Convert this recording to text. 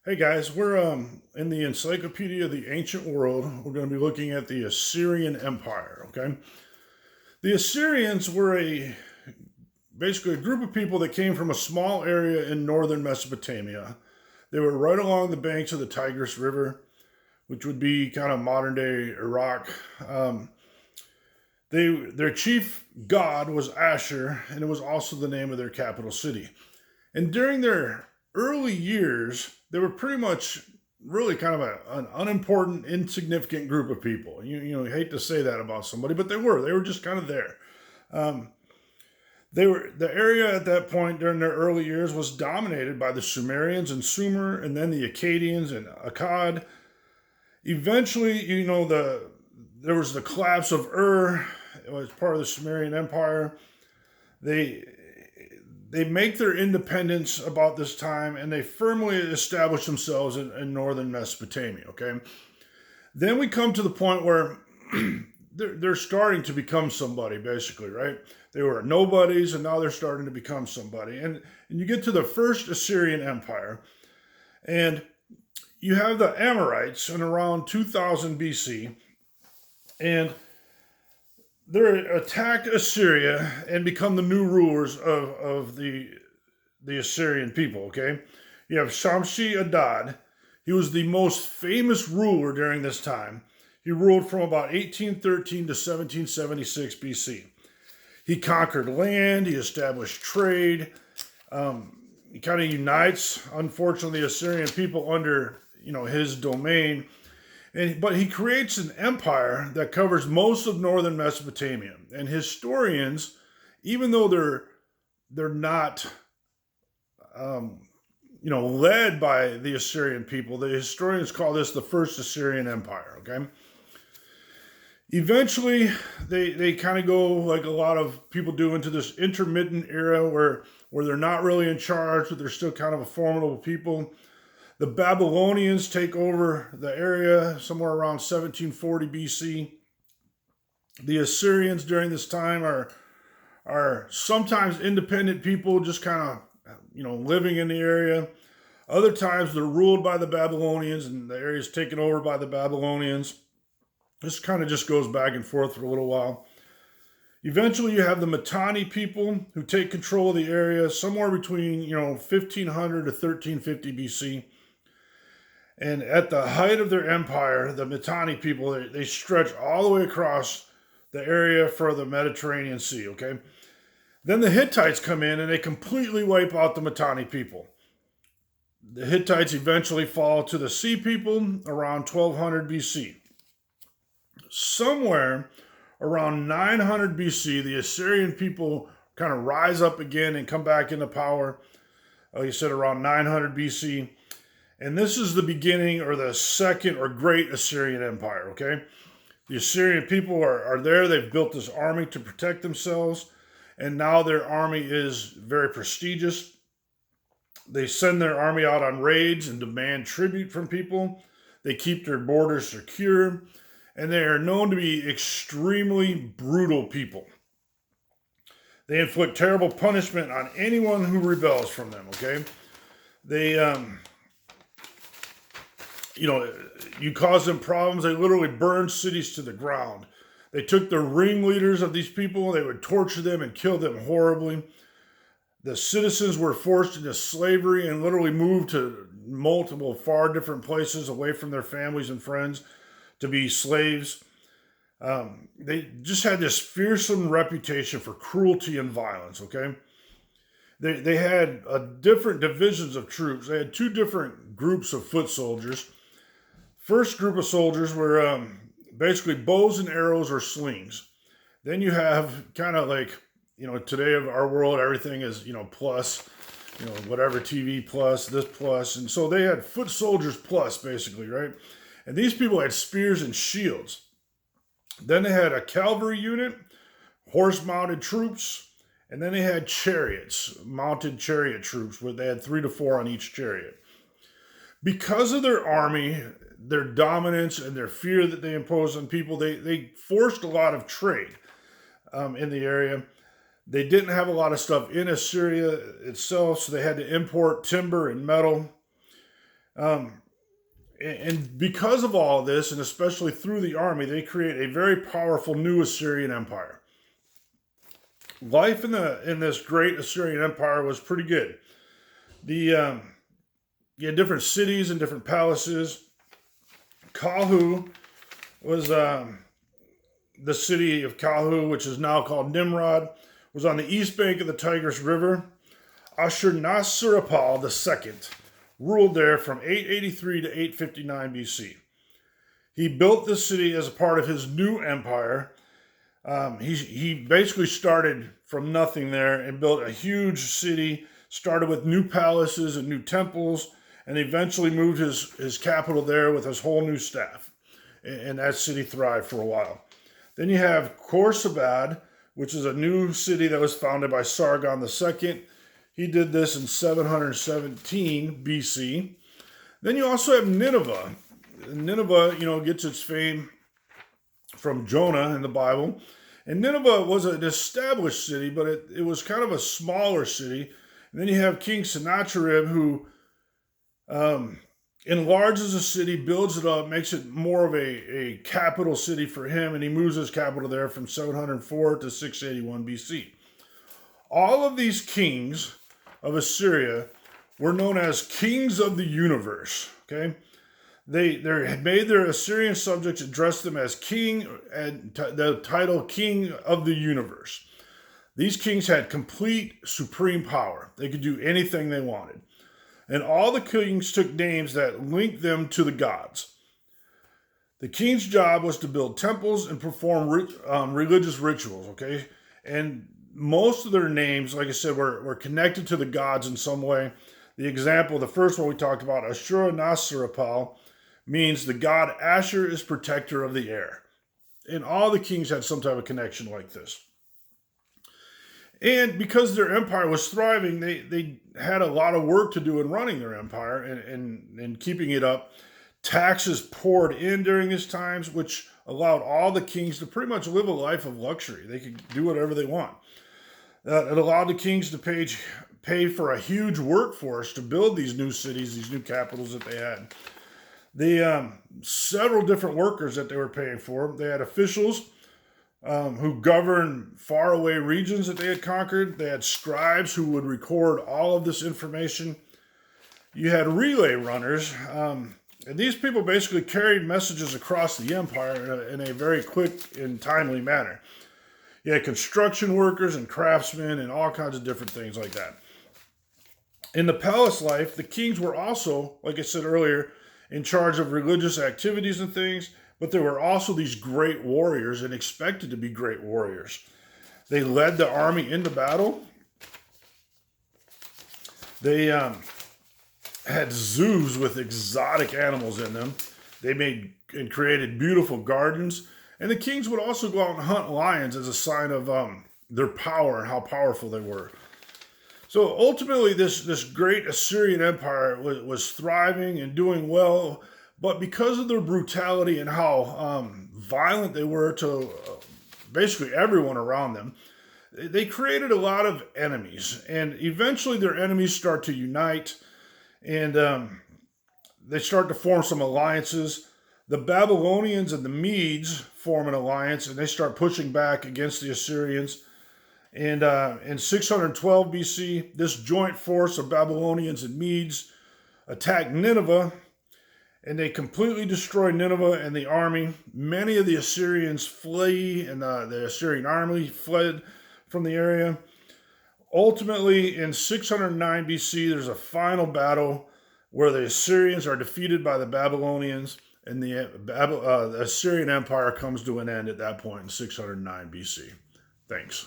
Hey guys, we're in the Encyclopedia of the Ancient World. We're going to be looking at the Assyrian Empire. Okay, the Assyrians were basically a group of people that came from a small area in northern Mesopotamia. They were right along the banks of the Tigris River, which would be kind of modern day Iraq. Um, their chief god was Asher, and it was also the name of their capital city. And during their early years, they were pretty much really kind of an unimportant, insignificant group of people. You hate to say that about somebody, but they were. They were just kind of there. Um, they were the area at that point during their early years was dominated by the Sumerians and Sumer, and then the Akkadians and Akkad. Eventually, there was the collapse of Ur. It was part of the Sumerian Empire. They they make their independence about this time and they firmly establish themselves in northern Mesopotamia. Okay. Then we come to the point where they're starting to become somebody, basically, right? They were nobodies and now they're starting to become somebody. And you get to the first Assyrian Empire and you have the Amorites in around 2000 BC. And they attack Assyria and become the new rulers of the Assyrian people. Okay, you have Shamshi Adad. He was the most famous ruler during this time. He ruled from about 1813 to 1776 BC. He conquered land. He established trade. He kind of unites, unfortunately, the Assyrian people under his domain. But he creates an empire that covers most of northern Mesopotamia. And historians, even though they're not led by the Assyrian people, the historians call this the first Assyrian Empire. Okay. Eventually, they kind of go like a lot of people do into this intermittent era where they're not really in charge, but they're still kind of a formidable people. The Babylonians take over the area somewhere around 1740 BC. The Assyrians during this time are sometimes independent people, just kind of living in the area. Other times they're ruled by the Babylonians, and the area is taken over by the Babylonians. This kind of just goes back and forth for a little while. Eventually, you have the Mitanni people who take control of the area somewhere between 1500 to 1350 BC. And at the height of their empire, the Mitanni people, they stretch all the way across the area for the Mediterranean Sea, okay? Then the Hittites come in and they completely wipe out the Mitanni people. The Hittites eventually fall to the Sea people around 1200 BC. Somewhere around 900 BC, the Assyrian people kind of rise up again and come back into power. Like I said, around 900 BC. And this is the beginning or the second or great Assyrian Empire, okay? The Assyrian people are there. They've built this army to protect themselves. And now their army is very prestigious. They send their army out on raids and demand tribute from people. They keep their borders secure. And they are known to be extremely brutal people. They inflict terrible punishment on anyone who rebels from them, okay? They, you cause them problems. They literally burn cities to the ground. They took the ringleaders of these people, they would torture them and kill them horribly. The citizens were forced into slavery and literally moved to multiple, far different places away from their families and friends to be slaves. They just had this fearsome reputation for cruelty and violence, okay? They had different divisions of troops. They had two different groups of foot soldiers. First group of soldiers were basically bows and arrows or slings. Then you have kind of like, today of our world, everything is, plus, whatever TV plus, this plus. And so they had foot soldiers plus, basically, right? And these people had spears and shields. Then they had a cavalry unit, horse-mounted troops, and then they had chariots, mounted chariot troops, where they had 3 to 4 on each chariot. Because of their army, their dominance, and their fear that they imposed on people, they forced a lot of trade in the area. They didn't have a lot of stuff in Assyria itself, so they had to import timber and metal. Um, and because of all of this, and especially through the army, they create a very powerful new Assyrian empire. Life in this great Assyrian empire was pretty good. The You had different cities and different palaces. Kalhu was the city of Kalhu, which is now called Nimrod, was on the east bank of the Tigris River. Ashurnasirpal II ruled there from 883 to 859 BC. He built this city as a part of his new empire. He basically started from nothing there and built a huge city, started with new palaces and new temples, and eventually moved his capital there with his whole new staff. And that city thrived for a while. Then you have Khorsabad, which is a new city that was founded by Sargon II. He did this in 717 BC. Then you also have Nineveh. Nineveh, gets its fame from Jonah in the Bible. And Nineveh was an established city, but it was kind of a smaller city. And then you have King Sennacherib, who enlarges the city, builds it up, makes it more of a capital city for him, and he moves his capital there from 704 to 681 BC. All of these kings of Assyria were known as kings of the universe. Okay, they made their Assyrian subjects address them as king, and the title king of the universe. These kings had complete supreme power. They could do anything they wanted. And all the kings took names that linked them to the gods. The king's job was to build temples and perform religious rituals, okay? And most of their names, like I said, were connected to the gods in some way. The example, the first one we talked about, Ashurnasirpal, means the god Asher is protector of the air. And all the kings had some type of connection like this. And because their empire was thriving, they had a lot of work to do in running their empire and keeping it up. Taxes poured in during these times, which allowed all the kings to pretty much live a life of luxury. They could do whatever they want. It allowed the kings to pay for a huge workforce to build these new cities, these new capitals that they had. Several different workers that they were paying for. They had officials who governed faraway regions that they had conquered. They had scribes who would record all of this information. You had relay runners, and these people basically carried messages across the empire in a very quick and timely manner. You had construction workers and craftsmen and all kinds of different things like that. In the palace life, the kings were also, like I said earlier, in charge of religious activities and things, but there were also these great warriors and expected to be great warriors. They led the army into battle. They had zoos with exotic animals in them. They made and created beautiful gardens. And the kings would also go out and hunt lions as a sign of their power and how powerful they were. So ultimately, this great Assyrian empire was thriving and doing well, but because of their brutality and how violent they were to basically everyone around them, they created a lot of enemies. And eventually their enemies start to unite, and they start to form some alliances. The Babylonians and the Medes form an alliance, and they start pushing back against the Assyrians. And in 612 BC, this joint force of Babylonians and Medes attacked Nineveh, and they completely destroyed Nineveh and the army. Many of the Assyrians flee, and the Assyrian army fled from the area. Ultimately, in 609 BC, there's a final battle where the Assyrians are defeated by the Babylonians, and the Assyrian Empire comes to an end at that point in 609 BC. Thanks.